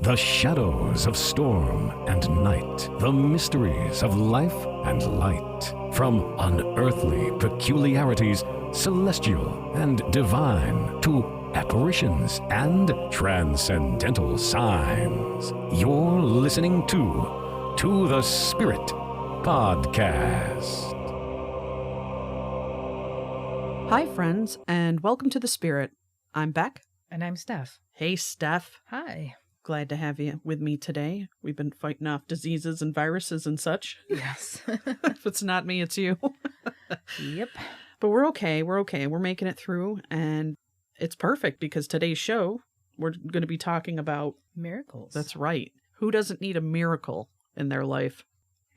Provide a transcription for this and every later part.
The shadows of storm and night, the mysteries of life and light, from unearthly peculiarities, celestial and divine, to apparitions and transcendental signs. You're listening to the Spirit Podcast. Hi, friends, and welcome to The Spirit. I'm Beck. And I'm Steph. Hey, Steph. Hi. Glad to have you with me today. We've been fighting off diseases and viruses and such. Yes. If it's not me, it's you. Yep. But we're okay. We're making it through, and it's perfect because today's show, we're going to be talking about miracles. That's right. Who doesn't need a miracle in their life?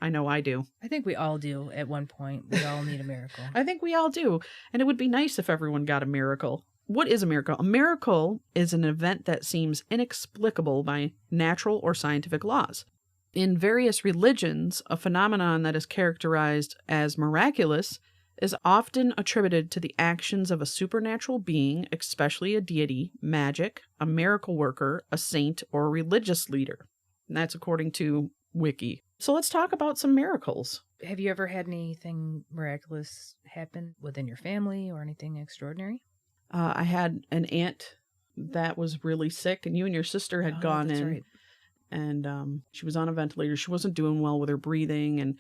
I know I do. I think we all do at one point. We all need a miracle. I think we all do. And it would be nice if everyone got a miracle. What is a miracle? A miracle is an event that seems inexplicable by natural or scientific laws. In various religions, a phenomenon that is characterized as miraculous is often attributed to the actions of a supernatural being, especially a deity, magic, a miracle worker, a saint, or a religious leader. And that's according to Wiki. So let's talk about some miracles. Have you ever had anything miraculous happen within your family or anything extraordinary? I had an aunt that was really sick, and you and your sister had gone in, right. And she was on a ventilator. She wasn't doing well with her breathing, and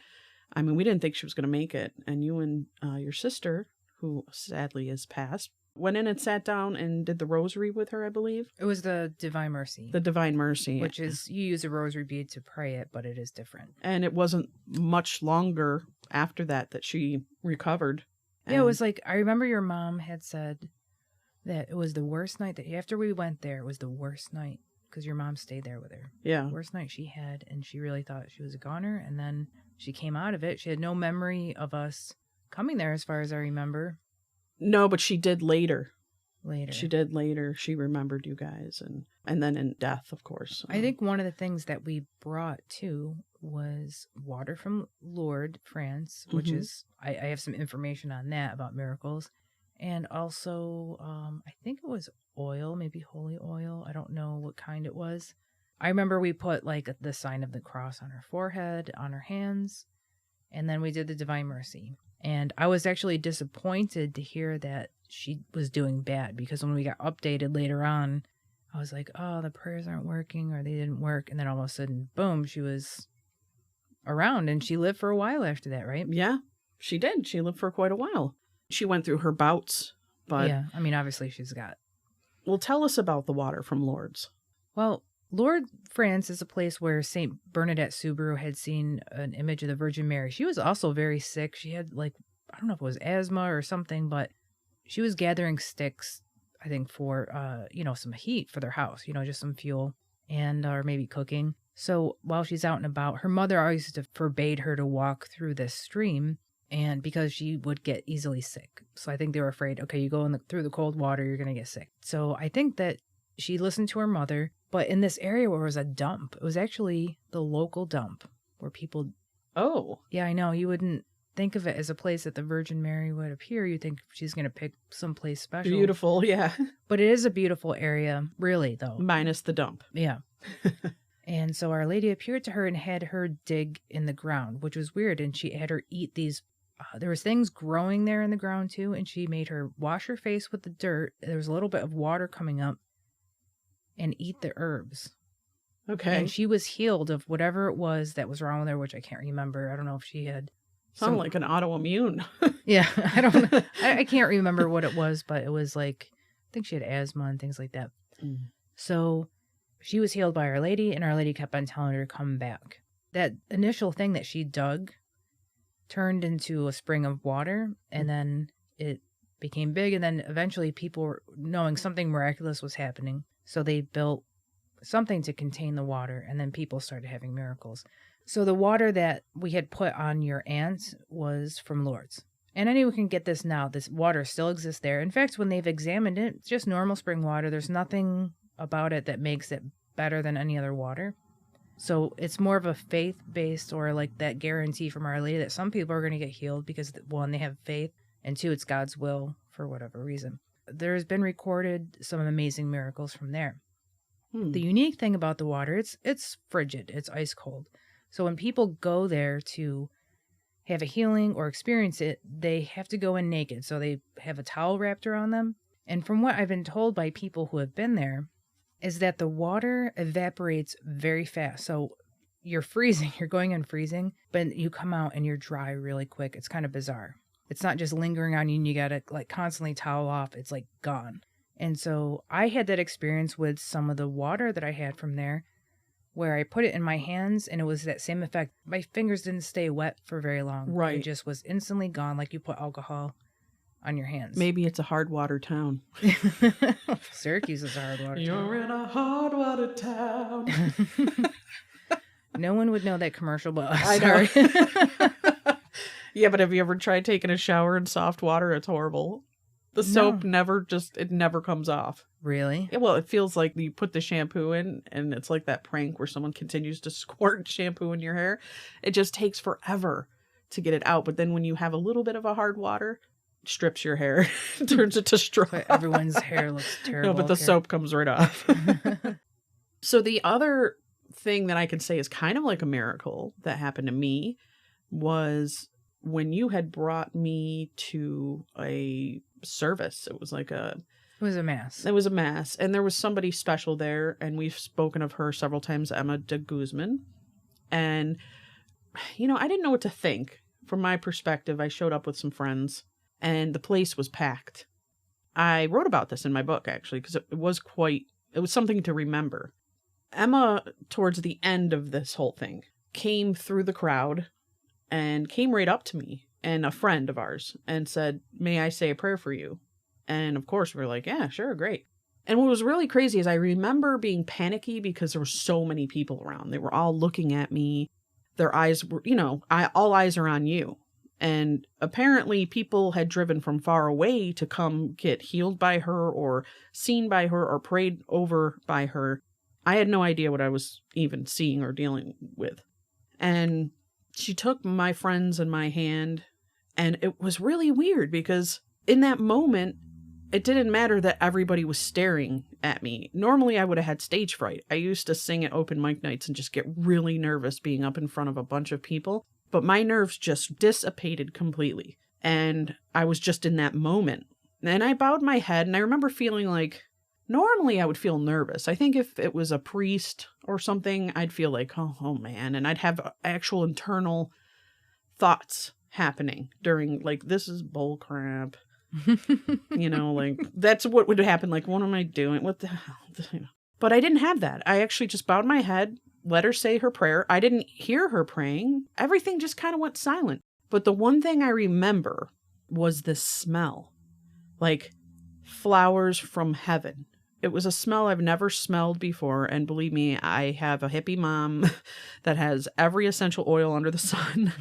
I mean, we didn't think she was going to make it. And you and your sister, who sadly is passed, went in and sat down and did the rosary with her, I believe. It was the Divine Mercy. The Divine Mercy. Which is, you use a rosary bead to pray it, but it is different. And it wasn't much longer after that she recovered. Yeah, it was like, I remember your mom had said that it was the worst night that after we went there, it was the worst night because your mom stayed there with her. Yeah. Worst night she had, and she really thought she was a goner. And then she came out of it. She had no memory of us coming there as far as I remember. No, but she did later. She did later. She remembered you guys. And then in death, of course. I think one of the things that we brought too was water from Lourdes, France, which is, I have some information on that about miracles. And also, I think it was oil, maybe holy oil. I don't know what kind it was. I remember we put like the sign of the cross on her forehead, on her hands, and then we did the Divine Mercy. And I was actually disappointed to hear that she was doing bad because when we got updated later on, I was like, oh, the prayers aren't working or they didn't work. And then all of a sudden, boom, she was around and she lived for a while after that, right? Yeah, she did. She lived for quite a while. She went through her bouts, but... Yeah, I mean, obviously she's got... Well, tell us about the water from Lourdes. Well, Lourdes, France is a place where St. Bernadette Soubirous had seen an image of the Virgin Mary. She was also very sick. She had, like, I don't know if it was asthma or something, but she was gathering sticks, I think, for, some heat for their house, just some fuel and or maybe cooking. So while she's out and about, her mother always forbade her to walk through this stream. And because she would get easily sick. So I think they were afraid, okay, you go through the cold water, you're going to get sick. So I think that she listened to her mother. But in this area where it was a dump, it was actually the local dump where people... Oh. Yeah, I know. You wouldn't think of it as a place that the Virgin Mary would appear. You'd think she's going to pick someplace special. Beautiful, yeah. But it is a beautiful area, really, though. Minus the dump. Yeah. And so Our Lady appeared to her and had her dig in the ground, which was weird. And she had her eat these... there was things growing there in the ground too, and she made her wash her face with the dirt. There was a little bit of water coming up, and eat the herbs. Okay. And she was healed of whatever it was that was wrong with her, which I can't remember. I don't know if she had... Sound like an autoimmune. Yeah, I don't know. I can't remember what it was, but it was like, I think she had asthma and things like that. Mm. So she was healed by Our Lady, and Our Lady kept on telling her to come back. That initial thing that she dug turned into a spring of water, and then it became big, and then eventually people were knowing something miraculous was happening, so they built something to contain the water, and then people started having miracles. So the water that we had put on your aunt was from Lourdes. And anyone can get this now. This water still exists there. In fact, when they've examined it, it's just normal spring water. There's nothing about it that makes it better than any other water. So it's more of a faith-based or like that guarantee from Our Lady that some people are going to get healed because, one, they have faith, and two, it's God's will for whatever reason. There's been recorded some amazing miracles from there. The unique thing about the water, it's frigid, it's ice cold. So when people go there to have a healing or experience it, they have to go in naked. So they have a towel wrapped around them. And from what I've been told by people who have been there, is that the water evaporates very fast. So you're freezing, you're going in freezing, but you come out and you're dry really quick. It's kind of bizarre. It's not just lingering on you and you gotta like constantly towel off. It's like gone. And so I had that experience with some of the water that I had from there, where I put it in my hands and it was that same effect. My fingers didn't stay wet for very long. Right. It just was instantly gone, like you put alcohol on your hands. Maybe it's a hard water town. Syracuse is a hard water town. You're in a hard water town. No one would know that commercial, but I know. sorry. Yeah, but have you ever tried taking a shower in soft water? It's horrible. The soap never comes off. Really? Yeah, well, it feels like you put the shampoo in and it's like that prank where someone continues to squirt shampoo in your hair. It just takes forever to get it out. But then when you have a little bit of a hard water, it strips your hair, turns it to straw. But everyone's hair looks terrible. No, but the soap comes right off. So the other thing that I can say is kind of like a miracle that happened to me was when you had brought me to a service. It was like It was a mass. It was a mass. And there was somebody special there. And we've spoken of her several times, Emma de Guzman. And, you know, I didn't know what to think. From my perspective, I showed up with some friends and the place was packed. I wrote about this in my book, actually, because it was something to remember. Emma, towards the end of this whole thing, came through the crowd and came right up to me and a friend of ours and said, "May I say a prayer for you?" And of course, we were like, "Yeah, sure, great." And what was really crazy is I remember being panicky because there were so many people around. They were all looking at me. Their eyes were, all eyes are on you. And apparently people had driven from far away to come get healed by her or seen by her or prayed over by her. I had no idea what I was even seeing or dealing with. And she took my friends and my hand, and it was really weird because in that moment, it didn't matter that everybody was staring at me. Normally, I would have had stage fright. I used to sing at open mic nights and just get really nervous being up in front of a bunch of people. But my nerves just dissipated completely. And I was just in that moment. And I bowed my head, and I remember feeling like, normally I would feel nervous. I think if it was a priest or something, I'd feel like, oh man. And I'd have actual internal thoughts happening during, like, this is bull crap. Like, that's what would happen. Like, what am I doing? What the hell? But I didn't have that. I actually just bowed my head, let her say her prayer. I didn't hear her praying. Everything just kind of went silent. But the one thing I remember was the smell. Like flowers from heaven. It was a smell I've never smelled before. And believe me, I have a hippie mom that has every essential oil under the sun.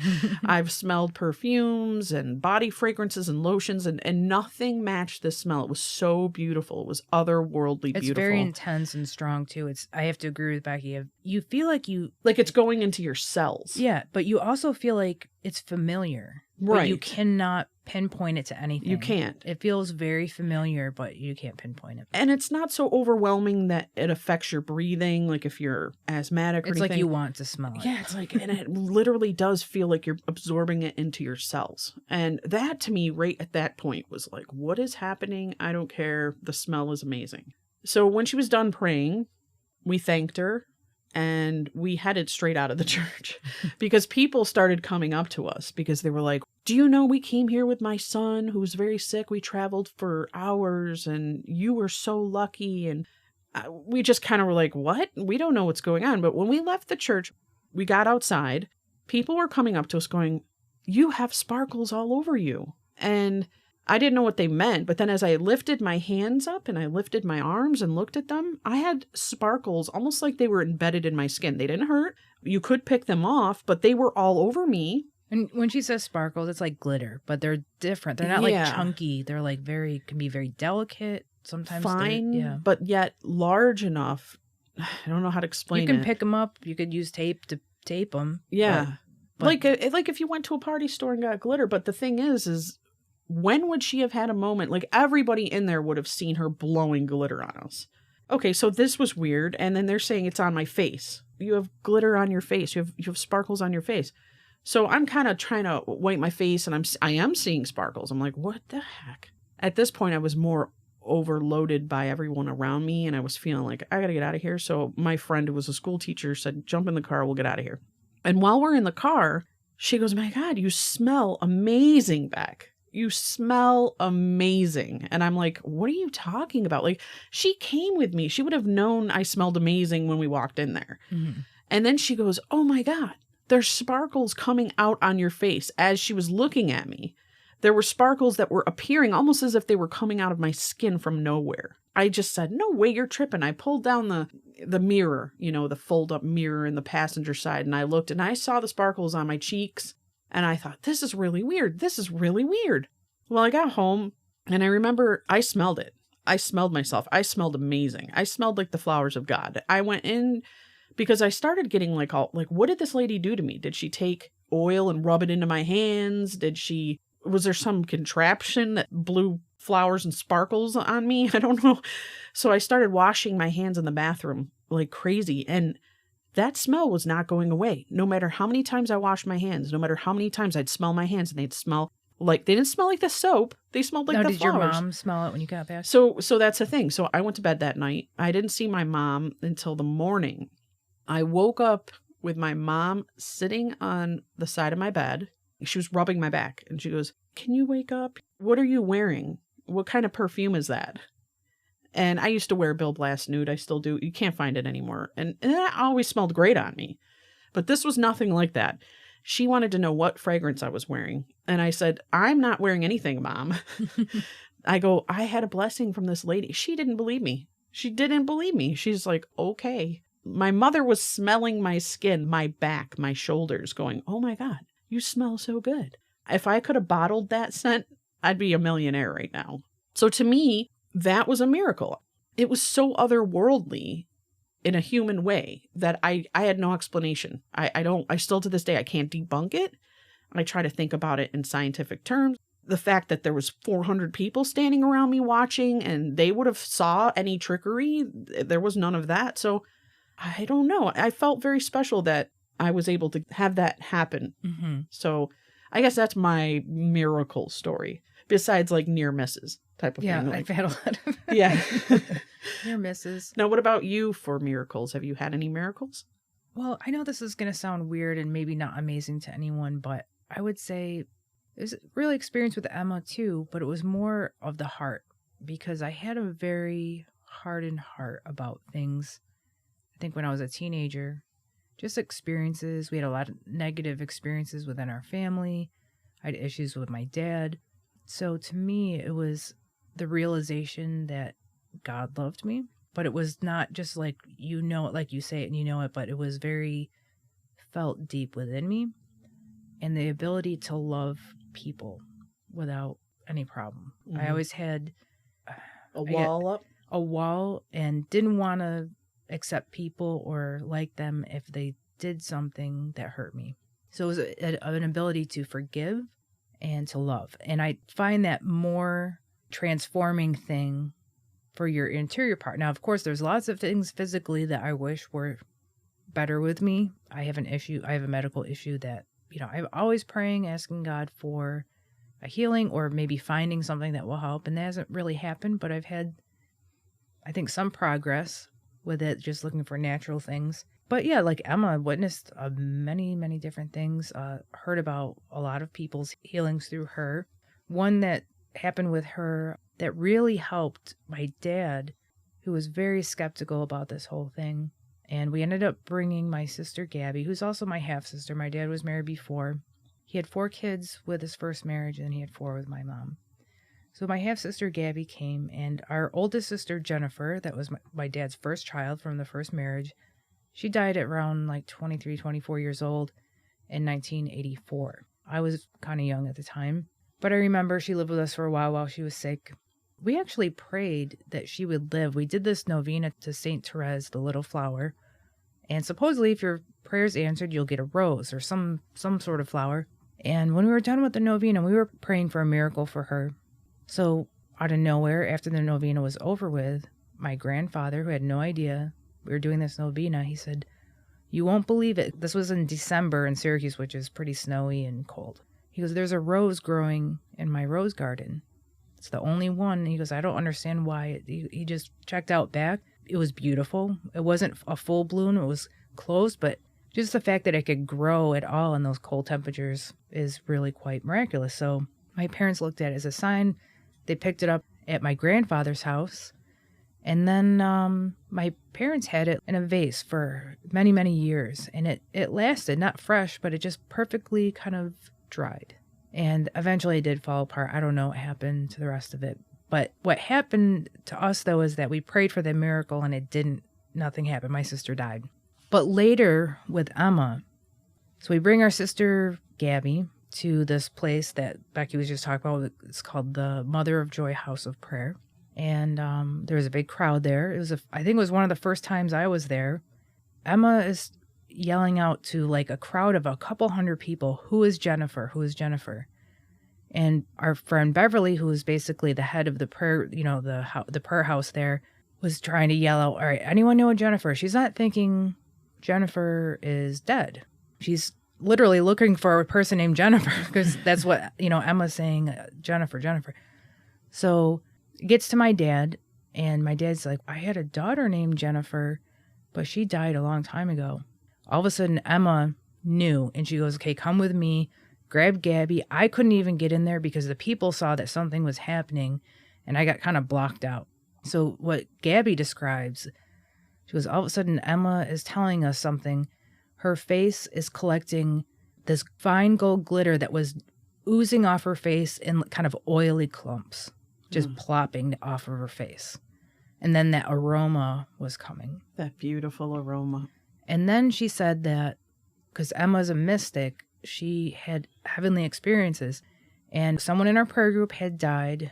I've smelled perfumes and body fragrances and lotions, and nothing matched this smell. It was so beautiful. It was otherworldly beautiful. It's very intense and strong, too. I have to agree with Becky. You feel like it's going into your cells. Yeah, but you also feel like it's familiar. Right. But you cannot pinpoint it to anything. You can't. It feels very familiar, but you can't pinpoint it. And it's not so overwhelming that it affects your breathing, like if you're asthmatic or anything. It's like you want to smell it. Yeah, it's like, and it literally does feel like you're absorbing it into your cells. And that to me, right at that point, was like, what is happening? I don't care. The smell is amazing. So when she was done praying, we thanked her. And we headed straight out of the church because people started coming up to us because they were like, "Do you know we came here with my son who was very sick? We traveled for hours and you were so lucky." And we just kind of were like, "What? We don't know what's going on." But when we left the church, we got outside. People were coming up to us going, "You have sparkles all over you." And I didn't know what they meant, but then as I lifted my hands up and I lifted my arms and looked at them, I had sparkles almost like they were embedded in my skin. They didn't hurt. You could pick them off, but they were all over me. And when she says sparkles, it's like glitter, but they're different. They're not like chunky. They're like can be very delicate. Sometimes fine, but yet large enough. I don't know how to explain it. You can pick them up. You could use tape to tape them. Yeah. But like if you went to a party store and got glitter, but the thing is when would she have had a moment? Like everybody in there would have seen her blowing glitter on us. okay, so this was weird. And then they're saying it's on my face. You have glitter on your face. You have sparkles on your face. So I'm kind of trying to wipe my face, and I am seeing sparkles. I'm like, what the heck? At this point, I was more overloaded by everyone around me, and I was feeling like, I gotta get out of here. So my friend, who was a school teacher, said, jump in the car, we'll get out of here. And while we're in the car, she goes, my God, you smell amazing, Beck. You smell amazing. And I'm like, what are you talking about? Like, she came with me. She would have known I smelled amazing when we walked in there. Mm-hmm. And then she goes, oh my God, there's sparkles coming out on your face. As she was looking at me, there were sparkles that were appearing almost as if they were coming out of my skin from nowhere. I just said, no way, you're tripping. I pulled down the mirror, the fold up mirror in the passenger side. And I looked and I saw the sparkles on my cheeks. And I thought, this is really weird. This is really weird. Well, I got home and I remember I smelled it. I smelled myself. I smelled amazing. I smelled like the flowers of God. I went in because I started getting like, what did this lady do to me? Did she take oil and rub it into my hands? Was there some contraption that blew flowers and sparkles on me? I don't know. So I started washing my hands in the bathroom like crazy. And that smell was not going away. No matter how many times I washed my hands, no matter how many times I'd smell my hands, and they didn't smell like the soap. They smelled like the flowers. Did your mom smell it when you got back? So that's the thing. So I went to bed that night. I didn't see my mom until the morning. I woke up with my mom sitting on the side of my bed. She was rubbing my back and she goes, can you wake up? What are you wearing? What kind of perfume is that? And I used to wear Bill Blast Nude. I still do. You can't find it anymore. And that always smelled great on me. But this was nothing like that. She wanted to know what fragrance I was wearing. And I said, I'm not wearing anything, Mom. I go, I had a blessing from this lady. She didn't believe me. She didn't believe me. She's like, okay. My mother was smelling my skin, my back, my shoulders, going, oh my God, you smell so good. If I could have bottled that scent, I'd be a millionaire right now. So to me, that was a miracle. It was so otherworldly in a human way that I had no explanation. I still to this day, I can't debunk it. I try to think about it in scientific terms. The fact that there was 400 people standing around me watching and they would have saw any trickery, there was none of that. So I don't know. I felt very special that I was able to have that happen. Mm-hmm. So I guess that's my miracle story, besides like near misses type of thing. Yeah, Like, I've had a lot of yeah. near misses. Now, what about you for miracles? Have you had any miracles? Well, I know this is going to sound weird and maybe not amazing to anyone, but I would say it was a really experience with Emma too, but it was more of the heart because I had a very hardened heart about things. I think when I was a teenager, just experiences. We had a lot of negative experiences within our family. I had issues with my dad. So to me, it was the realization that God loved me, but it was not just like, it, like you say it and you know it, but it was very felt deep within me, and the ability to love people without any problem. Mm-hmm. I always had a wall and didn't want to accept people or like them if they did something that hurt me. So it was an ability to forgive and to love. And I find that more transforming thing for your interior part. Now, of course, there's lots of things physically that I wish were better with me. I have a medical issue that, I'm always praying, asking God for a healing or maybe finding something that will help. And that hasn't really happened, but I've had, I think, some progress with it, just looking for natural things. But yeah, like Emma witnessed many, many different things, heard about a lot of people's healings through her. One that happened with her that really helped my dad, who was very skeptical about this whole thing. And we ended up bringing my sister Gabby, who's also my half-sister. My dad was married before. He had 4 kids with his first marriage, and he had 4 with my mom. So my half-sister Gabby came, and our oldest sister Jennifer, that was my dad's first child from the first marriage, she died at around like 23, 24 years old in 1984. I was kind of young at the time, but I remember she lived with us for a while she was sick. We actually prayed that she would live. We did this novena to Saint Therese, the Little Flower, and supposedly if your prayer's answered, you'll get a rose or some sort of flower. And when we were done with the novena, we were praying for a miracle for her. So out of nowhere, after the novena was over with, my grandfather, who had no idea we were doing this novena, he said, "You won't believe it." This was in December in Syracuse, which is pretty snowy and cold. He goes, "There's a rose growing in my rose garden. It's the only one." He goes, "I don't understand why." He just checked out back. It was beautiful. It wasn't a full bloom. It was closed, but just the fact that it could grow at all in those cold temperatures is really quite miraculous. So my parents looked at it as a sign. They picked it up at my grandfather's house. And then my parents had it in a vase for many, many years. And it lasted, not fresh, but it just perfectly kind of dried. And eventually it did fall apart. I don't know what happened to the rest of it. But what happened to us, though, is that we prayed for the miracle and nothing happened. My sister died. But later with Emma, so we bring our sister Gabby to this place that Becky was just talking about. It's called the Mother of Joy House of Prayer. And there was a big crowd there. I think it was one of the first times I was there. Emma is yelling out to like a crowd of a couple hundred people, "Who is Jennifer? Who is Jennifer?" And our friend Beverly, who was basically the head of the prayer, the prayer house there, was trying to yell out, "All right, anyone know Jennifer?" She's not thinking Jennifer is dead. She's literally looking for a person named Jennifer because that's what, Emma's saying, Jennifer. So it gets to my dad, and my dad's like, "I had a daughter named Jennifer, but she died a long time ago." All of a sudden, Emma knew, and she goes, "Okay, come with me." Grabbed Gabby. I couldn't even get in there because the people saw that something was happening, and I got kind of blocked out. So what Gabby describes, she goes, all of a sudden, Emma is telling us something. Her face is collecting this fine gold glitter that was oozing off her face in kind of oily clumps, just plopping off of her face. And then that aroma was coming. That beautiful aroma. And then she said that because Emma's a mystic, she had heavenly experiences. And someone in our prayer group had died.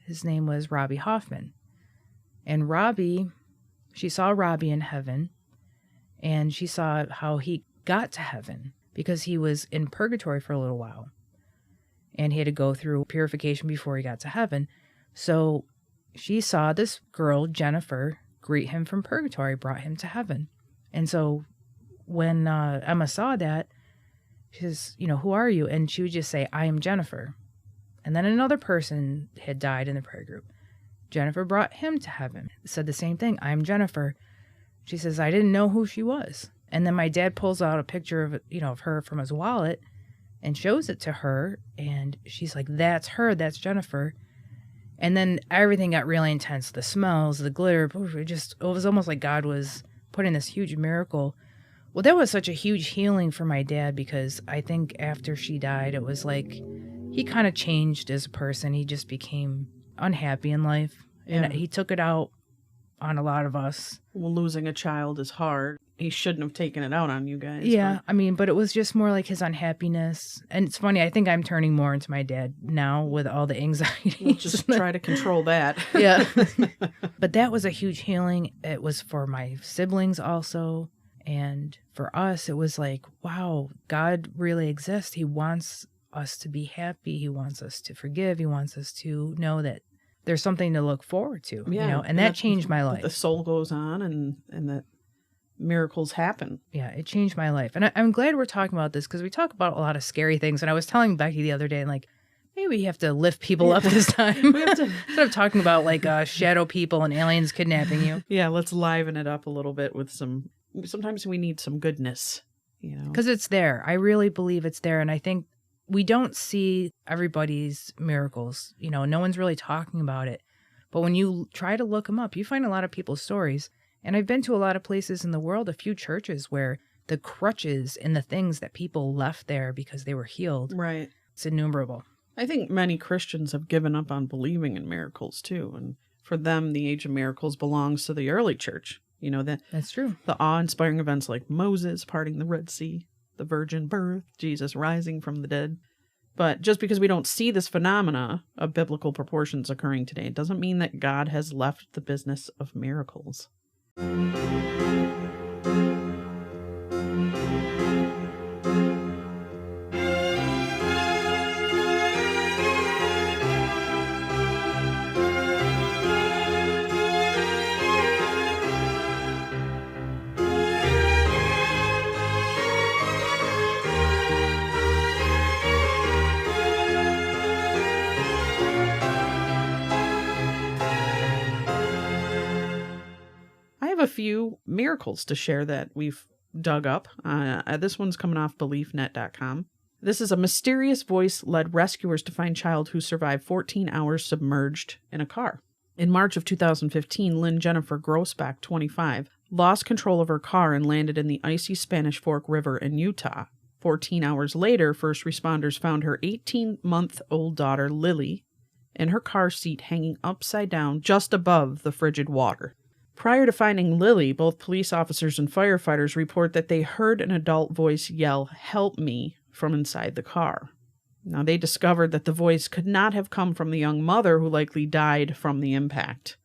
His name was Robbie Hoffman. And she saw Robbie in heaven. And she saw how he got to heaven because he was in purgatory for a little while. And he had to go through purification before he got to heaven. So she saw this girl, Jennifer, greet him from purgatory, brought him to heaven. And so when Emma saw that, she says, "Who are you?" And she would just say, "I am Jennifer." And then another person had died in the prayer group. Jennifer brought him to heaven, said the same thing, "I am Jennifer." She says, "I didn't know who she was." And then my dad pulls out a picture of her from his wallet and shows it to her. And she's like, "That's her. That's Jennifer." And then everything got really intense. The smells, the glitter, it was almost like God was putting this huge miracle. Well, that was such a huge healing for my dad because I think after she died, it was like he kind of changed as a person. He just became unhappy in life. Yeah. And he took it out on a lot of us. Well, losing a child is hard. He shouldn't have taken it out on you guys. Yeah, but it was just more like his unhappiness. And it's funny, I think I'm turning more into my dad now with all the anxiety. We'll just try to control that. Yeah. But that was a huge healing. It was for my siblings also. And for us, it was like, wow, God really exists. He wants us to be happy. He wants us to forgive. He wants us to know that there's something to look forward to, and that changed my life. The soul goes on and that miracles happen. Yeah, it changed my life. And I'm glad we're talking about this because we talk about a lot of scary things. And I was telling Becky the other day, like, maybe we have to lift people up this time. We have to instead of talking about like shadow people and aliens kidnapping you. Yeah, let's liven it up a little bit with sometimes we need some goodness, Because it's there. I really believe it's there. And I think we don't see everybody's miracles. No one's really talking about it. But when you try to look them up, you find a lot of people's stories. And I've been to a lot of places in the world, a few churches where the crutches and the things that people left there because they were healed. Right. It's innumerable. I think many Christians have given up on believing in miracles too. And for them, the age of miracles belongs to the early church. That's true. The awe-inspiring events like Moses parting the Red Sea, the virgin birth, Jesus rising from the dead. But just because we don't see this phenomena of biblical proportions occurring today, it doesn't mean that God has left the business of miracles. few miracles to share that we've dug up. This one's coming off BeliefNet.com. This is a mysterious voice led rescuers to find child who survived 14 hours submerged in a car. In March of 2015, Lynn Jennifer Grossback, 25, lost control of her car and landed in the icy Spanish Fork River in Utah. 14 hours later, first responders found her 18-month-old daughter, Lily, in her car seat hanging upside down just above the frigid water. Prior to finding Lily, both police officers and firefighters report that they heard an adult voice yell, "Help me," from inside the car. Now, they discovered that the voice could not have come from the young mother who likely died from the impact.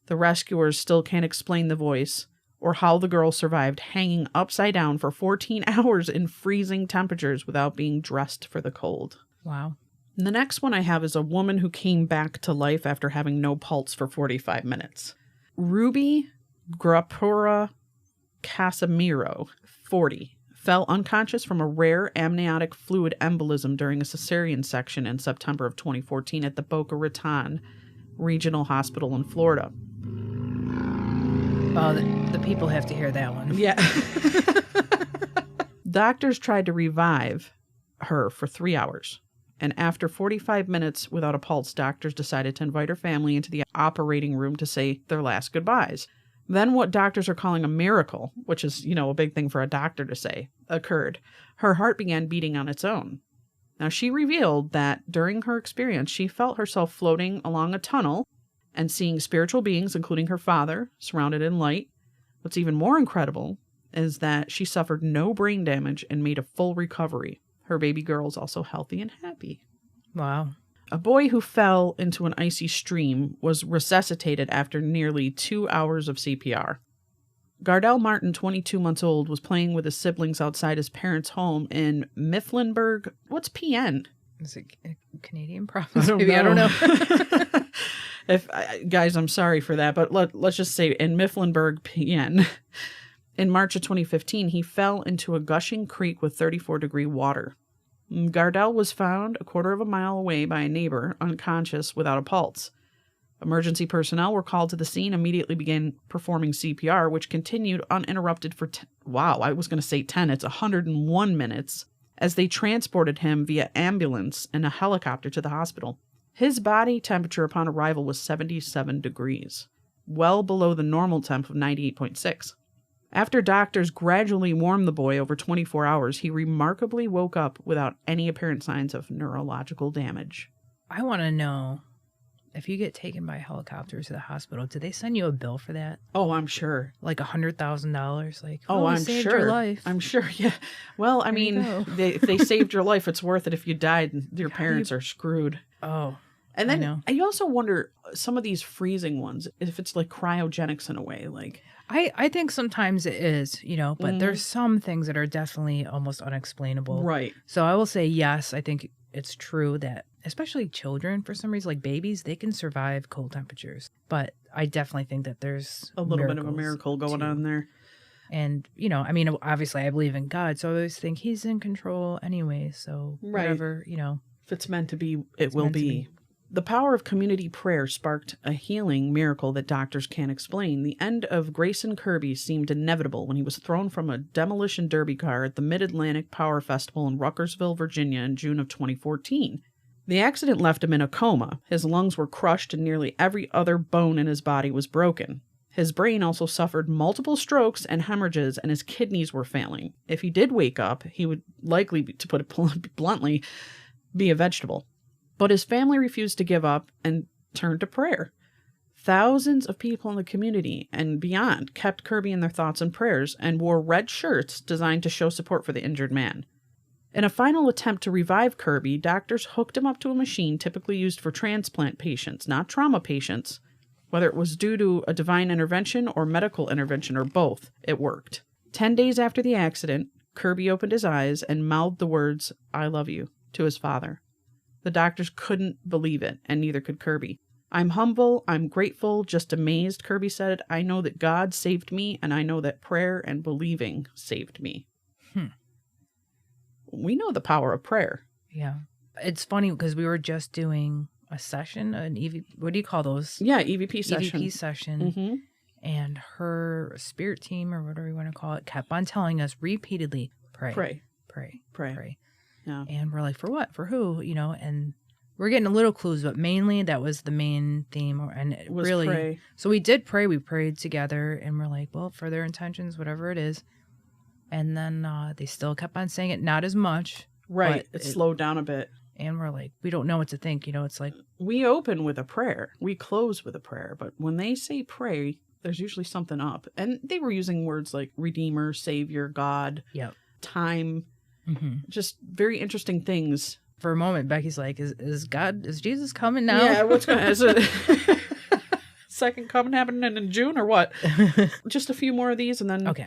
The rescuers still can't explain the voice or how the girl survived hanging upside down for 14 hours in freezing temperatures without being dressed for the cold. Wow. And the next one I have is a woman who came back to life after having no pulse for 45 minutes. Ruby Grapura Casemiro, 40, fell unconscious from a rare amniotic fluid embolism during a cesarean section in September of 2014 at the Boca Raton Regional Hospital in Florida. Oh, the people have to hear that one. Yeah. Doctors tried to revive her for 3 hours. And after 45 minutes without a pulse, doctors decided to invite her family into the operating room to say their last goodbyes. Then what doctors are calling a miracle, which is, a big thing for a doctor to say, occurred. Her heart began beating on its own. Now, she revealed that during her experience, she felt herself floating along a tunnel and seeing spiritual beings, including her father, surrounded in light. What's even more incredible is that she suffered no brain damage and made a full recovery. Her baby girl is also healthy and happy. Wow. A boy who fell into an icy stream was resuscitated after nearly 2 hours of CPR. Gardell Martin, 22 months old, was playing with his siblings outside his parents' home in Mifflinburg. What's PN? Is it a Canadian province? I don't know. Guys, I'm sorry for that, but let's just say in Mifflinburg, PN. In March of 2015, he fell into a gushing creek with 34-degree water. Gardell was found a quarter of a mile away by a neighbor, unconscious without a pulse. Emergency personnel were called to the scene, immediately began performing CPR, which continued uninterrupted for 101 minutes, as they transported him via ambulance and a helicopter to the hospital. His body temperature upon arrival was 77 degrees, well below the normal temp of 98.6. After doctors gradually warmed the boy over 24 hours, he remarkably woke up without any apparent signs of neurological damage. I want to know, if you get taken by a helicopter to the hospital, do they send you a bill for that? Oh, I'm sure. Like $100,000? Like, I'm saved sure. your life. I'm sure, yeah. Well, I mean, if they saved your life, it's worth it. If you died, your parents are screwed. Oh, and then I know. I also wonder, some of these freezing ones, if it's like cryogenics in a way, like... I think sometimes it is, but there's some things that are definitely almost unexplainable. Right. So I will say, yes, I think it's true that, especially children, for some reason, like babies, they can survive cold temperatures. But I definitely think that there's a little bit of a miracle going on there. And, obviously I believe in God, so I always think he's in control anyway. So whatever, If it's meant to be, it will be. The power of community prayer sparked a healing miracle that doctors can't explain. The end of Grayson Kirby seemed inevitable when he was thrown from a demolition derby car at the Mid-Atlantic Power Festival in Ruckersville, Virginia in June of 2014. The accident left him in a coma. His lungs were crushed and nearly every other bone in his body was broken. His brain also suffered multiple strokes and hemorrhages, and his kidneys were failing. If he did wake up, he would likely, to put it bluntly, be a vegetable. But his family refused to give up and turned to prayer. Thousands of people in the community and beyond kept Kirby in their thoughts and prayers and wore red shirts designed to show support for the injured man. In a final attempt to revive Kirby, doctors hooked him up to a machine typically used for transplant patients, not trauma patients. Whether it was due to a divine intervention or medical intervention or both, it worked. 10 days after the accident, Kirby opened his eyes and mouthed the words, "I love you," to his father. The doctors couldn't believe it, and neither could Kirby. "I'm humble, I'm grateful, just amazed," Kirby said. "I know that God saved me, and I know that prayer and believing saved me." We know the power of prayer. Yeah. It's funny because we were just doing a session, an EVP, what do you call those? Yeah, EVP session. EVP session. Mm-hmm. And her spirit team, or whatever you want to call it, kept on telling us repeatedly, pray. Yeah. And we're like, for what? For who? And we're getting a little clues, but mainly that was the main theme. And it Was really, pray. So we did pray. We prayed together, and we're like, well, for their intentions, whatever it is. And then they still kept on saying it, not as much. Right. It slowed down a bit. And we're like, we don't know what to think. It's like, we open with a prayer. We close with a prayer. But when they say pray, there's usually something up. And they were using words like Redeemer, Savior, God, time, just very interesting things. For a moment, Becky's like, is Jesus coming now? Yeah, what's going to, is it second coming happening in June or what? Just a few more of these and then. Okay.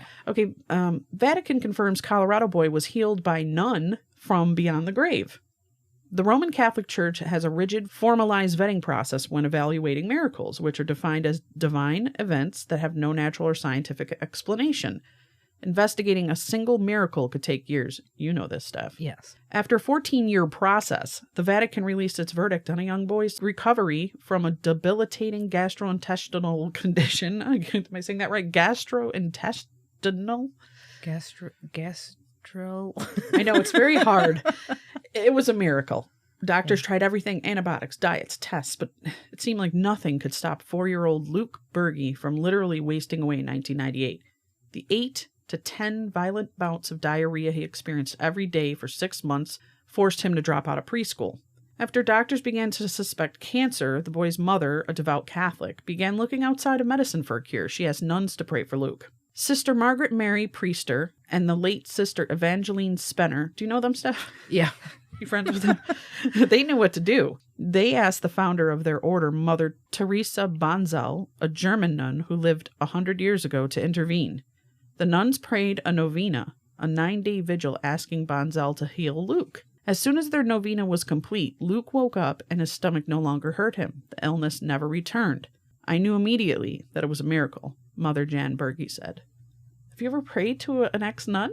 Vatican confirms Colorado boy was healed by nun from beyond the grave. The Roman Catholic Church has a rigid, formalized vetting process when evaluating miracles, which are defined as divine events that have no natural or scientific explanation. Investigating a single miracle could take years. You know this, Steph. Yes. After a 14-year process, the Vatican released its verdict on a young boy's recovery from a debilitating gastrointestinal condition. Am I saying that right? Gastrointestinal? Gastro. I know, it's very hard. It was a miracle. Doctors tried everything, antibiotics, diets, tests, but it seemed like nothing could stop 4-year-old Luke Berge from literally wasting away in 1998. The 8 to 10 violent bouts of diarrhea he experienced every day for 6 months forced him to drop out of preschool. After doctors began to suspect cancer, the boy's mother, a devout Catholic, began looking outside of medicine for a cure. She asked nuns to pray for Luke. Sister Margaret Mary Priester and the late Sister Evangeline Spener. Do you know them, Steph? Yeah. You friends with them? They knew what to do. They asked the founder of their order, Mother Teresa Banzel, a German nun who lived 100 years ago, to intervene. The nuns prayed a novena, a 9-day vigil asking Banzel to heal Luke. As soon as their novena was complete, Luke woke up and his stomach no longer hurt him. The illness never returned. I knew immediately that it was a miracle, Mother Jan Berge said. Have you ever prayed to an ex-nun?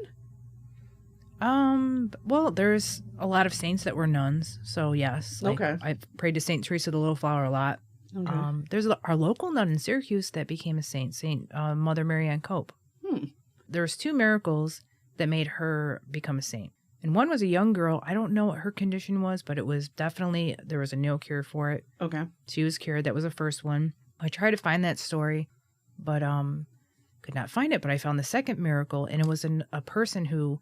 Well, there's a lot of saints that were nuns, so yes. Okay. I prayed to Saint Teresa the Little Flower a lot. Okay. There's our local nun in Syracuse that became a saint, Mother Mary Ann Cope. There's 2 miracles that made her become a saint. And one was a young girl. I don't know what her condition was, but it was definitely, there was a no cure for it. Okay. She was cured. That was the first one. I tried to find that story, but could not find it. But I found the second miracle, and it was a person who,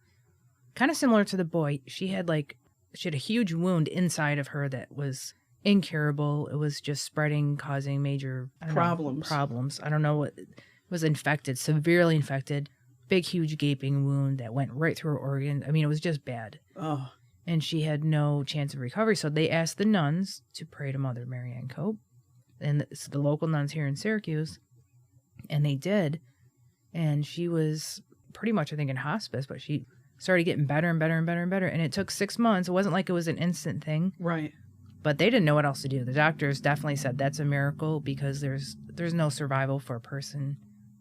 kind of similar to the boy, she had a huge wound inside of her that was incurable. It was just spreading, causing major problems. I don't know what, it was infected, severely infected. Big, huge gaping wound that went right through her organ. I mean, it was just bad. Oh. And she had no chance of recovery. So they asked the nuns to pray to Mother Mary Ann Cope. And it's the local nuns here in Syracuse. And they did. And she was pretty much, I think, in hospice. But she started getting better and better and better and better. And it took 6 months. It wasn't like it was an instant thing. Right. But they didn't know what else to do. The doctors definitely said that's a miracle because there's no survival for a person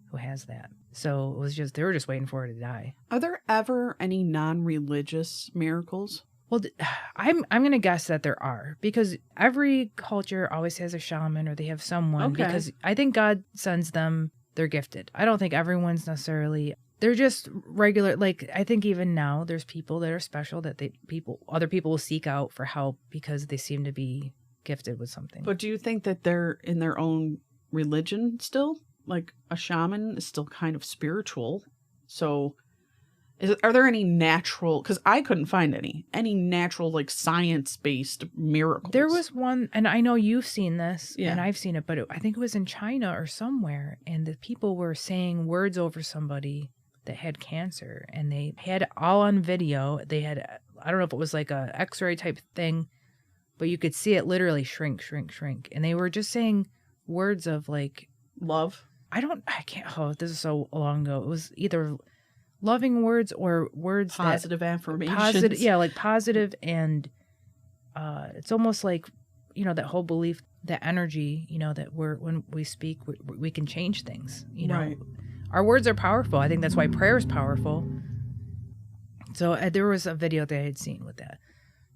who has that. So it was just, they were just waiting for her to die. Are there ever any non-religious miracles? Well, I'm going to guess that there are, because every culture always has a shaman or they have someone, because I think God sends them, they're gifted. I don't think everyone's necessarily, they're just regular. Like, I think even now there's people that are special that other people will seek out for help because they seem to be gifted with something. But do you think that they're in their own religion still? Like, a shaman is still kind of spiritual. So are there any natural, because I couldn't find any natural, like, science-based miracles? There was one, and I know you've seen this, yeah, and I've seen it, but I think it was in China or somewhere, and the people were saying words over somebody that had cancer, and they had it all on video. They had, I don't know if it was like a x-ray type thing, but you could see it literally shrink, and they were just saying words of, like, love. This is so long ago. It was either loving words or words positive affirmations. Positive, and it's almost like, that whole belief, that energy, that when we speak, we can change things. Right. Our words are powerful. I think that's why prayer is powerful. So there was a video that I had seen with that,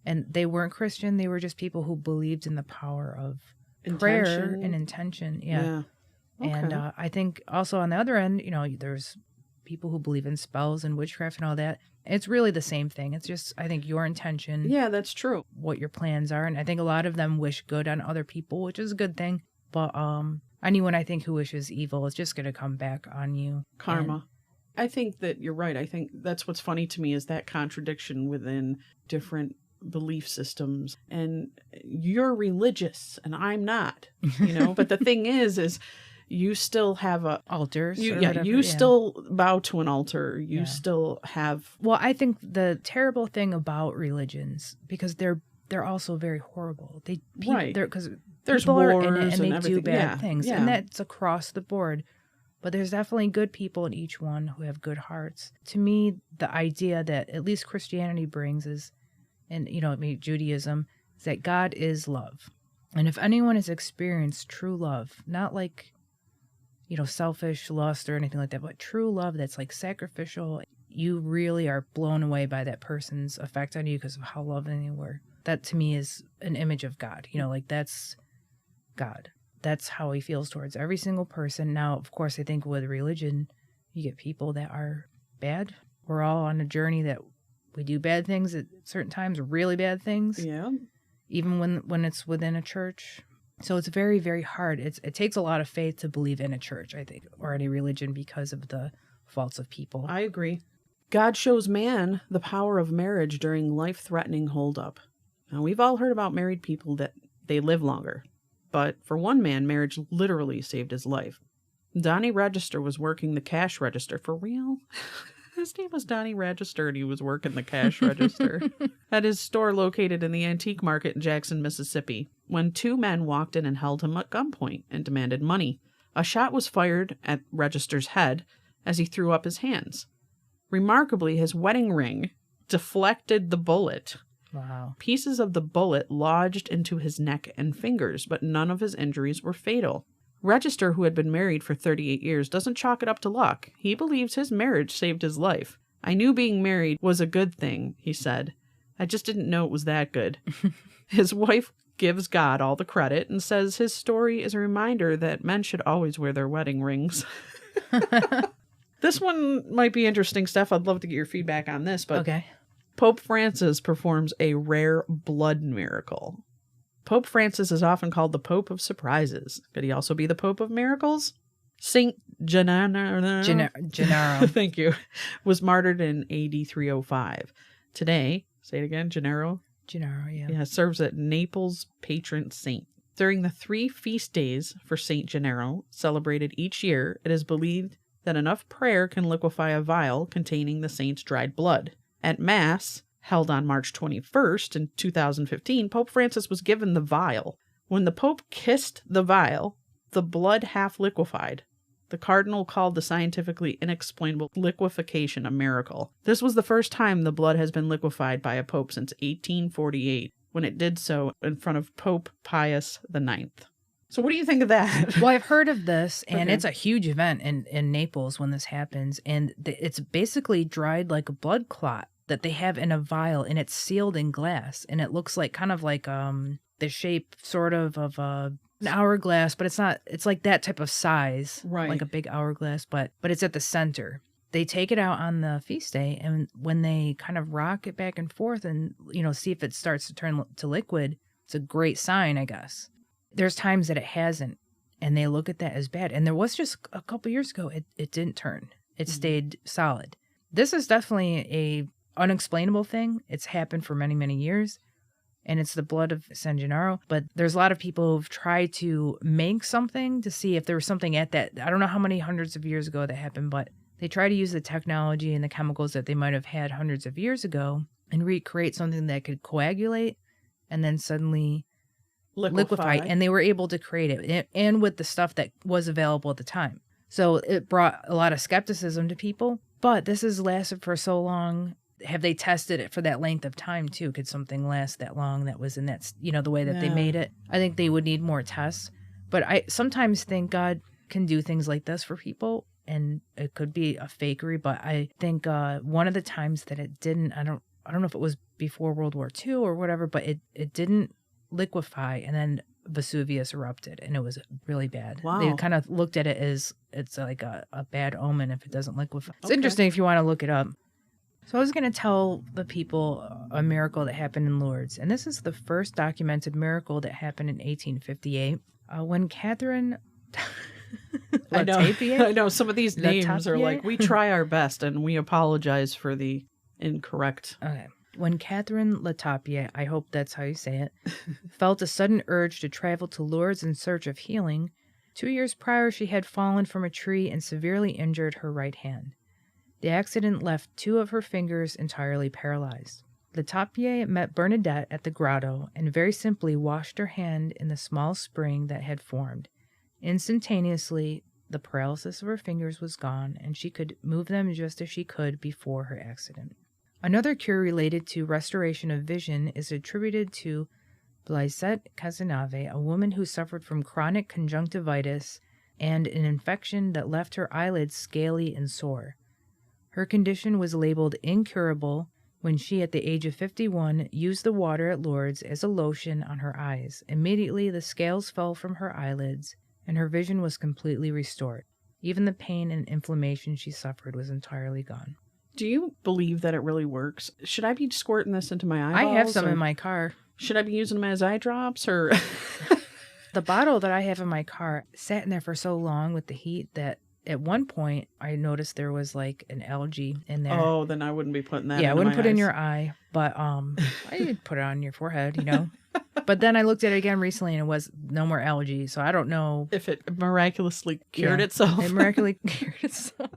and they weren't Christian. They were just people who believed in the power of prayer and intention. Yeah. And Okay. I think also on the other end, there's people who believe in spells and witchcraft and all that. It's really the same thing. It's just, I think, your intention, Yeah, that's true. what your plans are. And I think a lot of them wish good on other people, which is a good thing. But anyone, I think, who wishes evil is just going to come back on you. Karma. I think that you're right. I think that's what's funny to me is that contradiction within different belief systems. And you're religious and I'm not, But the thing is you still have Altars. you still bow to an altar. You still have. Well, I think the terrible thing about religions, because they're also very horrible. Because there's people are in wars it and they everything. do bad things, Yeah. and that's across the board. But there's definitely good people in each one who have good hearts. To me, the idea that at least Christianity brings is, and maybe Judaism, is that God is love, and if anyone has experienced true love, not like selfish lust or anything like that, but true love that's like sacrificial, you really are blown away by that person's effect on you because of how loving they were. That to me is an image of God. That's God. That's how he feels towards every single person. Now, of course, I think with religion, you get people that are bad. We're all on a journey that we do bad things at certain times, really bad things. Yeah. Even when it's within a church. So it's very, very hard. It takes a lot of faith to believe in a church, I think, or any religion because of the faults of people. I agree. God shows man the power of marriage during life-threatening holdup. Now, we've all heard about married people that they live longer. But for one man, marriage literally saved his life. Donnie Register was working the cash register. For real? His name was Donnie Register, and he was working the cash register at his store located in the antique market in Jackson, Mississippi, when two men walked in and held him at gunpoint and demanded money. A shot was fired at Register's head as he threw up his hands. Remarkably, his wedding ring deflected the bullet. Wow. Pieces of the bullet lodged into his neck and fingers, but none of his injuries were fatal. Register, who had been married for 38 years, doesn't chalk it up to luck. He believes his marriage saved his life. I knew being married was a good thing, he said. I just didn't know it was that good. His wife gives God all the credit and says his story is a reminder that men should always wear their wedding rings. This one might be interesting, Steph. I'd love to get your feedback on this, but Okay. Pope Francis performs a rare blood miracle. Pope Francis is often called the Pope of Surprises. Could he also be the Pope of Miracles? Saint Gennaro, thank you, was martyred in AD 305. Today, say it again, Gennaro, yeah. serves as Naples' patron saint. During the 3 feast days for Saint Gennaro, celebrated each year, it is believed that enough prayer can liquefy a vial containing the saint's dried blood. At Mass, held on March 21st in 2015, Pope Francis was given the vial. When the Pope kissed the vial, the blood half liquefied. The cardinal called the scientifically inexplainable liquefaction a miracle. This was the first time the blood has been liquefied by a pope since 1848, when it did so in front of Pope Pius IX. So what do you think of that? Well, I've heard of this, and Okay. it's a huge event in Naples when this happens, and it's basically dried like a blood clot that they have in a vial, and it's sealed in glass, and it looks like kind of like the shape sort of an hourglass, but it's not. It's like that type of size, Right. like a big hourglass, but it's at the center. They take it out on the feast day, and when they kind of rock it back and forth and see if it starts to turn to liquid, it's a great sign, I guess. There's times that it hasn't, and they look at that as bad. And there was just a couple years ago, it didn't turn. It stayed solid. This is definitely a unexplainable thing. It's happened for many, many years, and it's the blood of San Gennaro. But there's a lot of people who've tried to make something to see if there was something at that. I don't know how many hundreds of years ago that happened, but they try to use the technology and the chemicals that they might have had hundreds of years ago and recreate something that could coagulate and then suddenly liquefy, and they were able to create it, and with the stuff that was available at the time. So it brought a lot of skepticism to people, but this has lasted for so long. Have they tested it for that length of time too? Could something last that long that was in that, the way that they made it? I think they would need more tests, but I sometimes think God can do things like this for people, and it could be a fakery, but I think one of the times that it didn't, I don't know if it was before World War II or whatever, but it didn't liquefy, and then Vesuvius erupted, and it was really bad. Wow. They kind of looked at it as it's like a bad omen if it doesn't liquefy. It's Okay. interesting if you want to look it up. So I was going to tell the people a miracle that happened in Lourdes, and this is the first documented miracle that happened in 1858 when Catherine I know some of these names are Latapier? like, we try our best and we apologize for the incorrect. Okay. When Catherine Latapier, I hope that's how you say it, felt a sudden urge to travel to Lourdes in search of healing, 2 years prior she had fallen from a tree and severely injured her right hand. The accident left 2 of her fingers entirely paralyzed. Latapier met Bernadette at the grotto and very simply washed her hand in the small spring that had formed. Instantaneously, the paralysis of her fingers was gone, and she could move them just as she could before her accident. Another cure related to restoration of vision is attributed to Blaisette Cazenave, a woman who suffered from chronic conjunctivitis and an infection that left her eyelids scaly and sore. Her condition was labeled incurable when she, at the age of 51, used the water at Lourdes as a lotion on her eyes. Immediately, the scales fell from her eyelids, and her vision was completely restored. Even the pain and inflammation she suffered was entirely gone. Do you believe that it really works? Should I be squirting this into my eyeballs? I have some or in my car. Should I be using them as eye drops or? The bottle that I have in my car sat in there for so long with the heat that at one point I noticed there was like an algae in there. Oh, then I wouldn't be putting that. Yeah, I into wouldn't my put it in eyes. your eye, but I did put it on your forehead, you know. But then I looked at it again recently and it was no more algae, so I don't know If it miraculously cured Yeah, itself. It miraculously cured itself.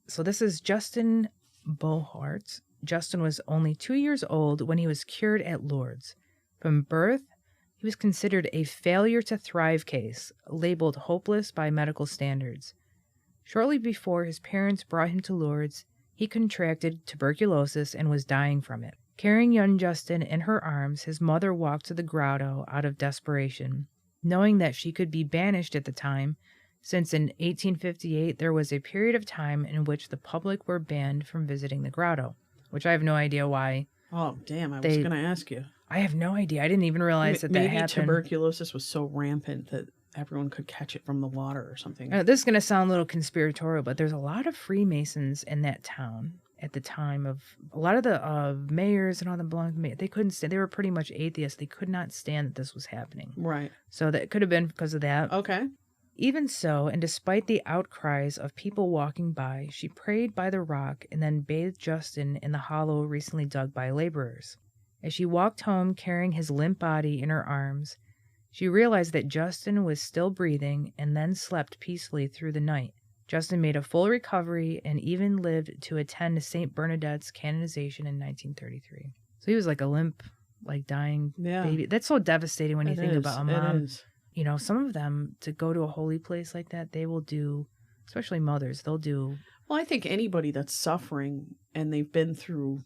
So this is Justin Bohart. Justin was only 2 years old when he was cured at Lourdes. From birth, he was considered a failure to thrive case, labeled hopeless by medical standards. Shortly before his parents brought him to Lourdes, he contracted tuberculosis and was dying from it. Carrying young Justin in her arms, his mother walked to the grotto out of desperation, knowing that she could be banished at the time, since in 1858 there was a period of time in which the public were banned from visiting the grotto, which I have no idea why. Oh, damn. I was They- going to ask you. I have no idea. I didn't even realize that Maybe happened. tuberculosis was so rampant that everyone could catch it from the water or something. This is going to sound a little conspiratorial, but there's a lot of Freemasons in that town at the time of a lot of the mayors and all the belonged to they couldn't stand. They were pretty much atheists. They could not stand that this was happening. Right. So that could have been because of that. Okay. Even so, and despite the outcries of people walking by, she prayed by the rock and then bathed Justin in the hollow recently dug by laborers. As she walked home carrying his limp body in her arms, she realized that Justin was still breathing and then slept peacefully through the night. Justin made a full recovery and even lived to attend St. Bernadette's canonization in 1933. So he was like a limp, like dying baby. That's so devastating when you think about a mom. It is. You know, some of them, to go to a holy place like that, they will do, especially mothers, they'll do. Well, I think anybody that's suffering and they've been through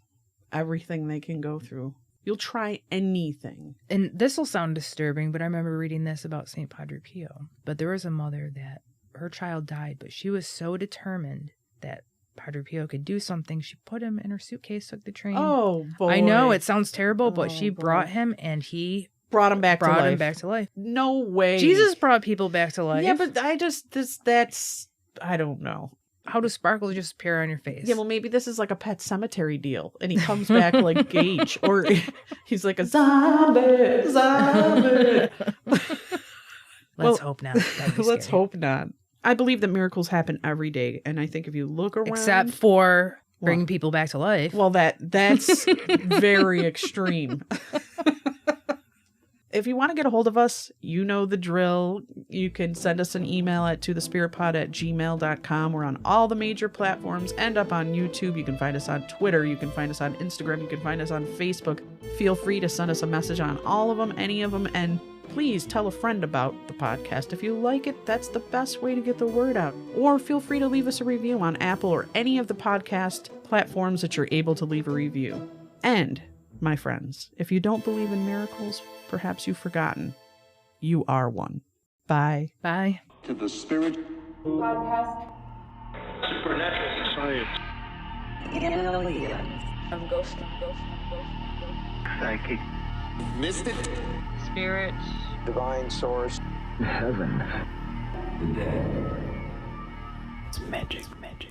everything they can go through, you'll try anything. And this will sound disturbing, but I remember reading this about St. Padre Pio. But there was a mother that her child died, but she was so determined that Padre Pio could do something. She put him in her suitcase, took the train. Oh, boy. I know, it sounds terrible, but Oh, she boy. brought him and he brought him back to life. him back to life. No way. Jesus brought people back to life. Yeah, but I don't know. How do sparkles just appear on your face? Yeah, well, maybe this is like a Pet Cemetery deal, and he comes back like Gage, or he's like a zombie. Let's hope not. That'd be Let's scary. hope not. I believe that miracles happen every day, and I think if you look around, Except for bringing What? people back to life. well, that's very extreme. If you want to get a hold of us, you know the drill. You can send us an email at tothespiritpod@gmail.com. We're on all the major platforms and up on YouTube. You can find us on Twitter. You can find us on Instagram. You can find us on Facebook. Feel free to send us a message on all of them, any of them, and please tell a friend about the podcast. If you like it, that's the best way to get the word out. Or feel free to leave us a review on Apple or any of the podcast platforms that you're able to leave a review. And, my friends, if you don't believe in miracles, perhaps you've forgotten. You are one. Bye. Bye. To the spirit Podcast. supernatural science Aliens. psychic Spirit. divine source. Heaven. The dead. It's magic, magic.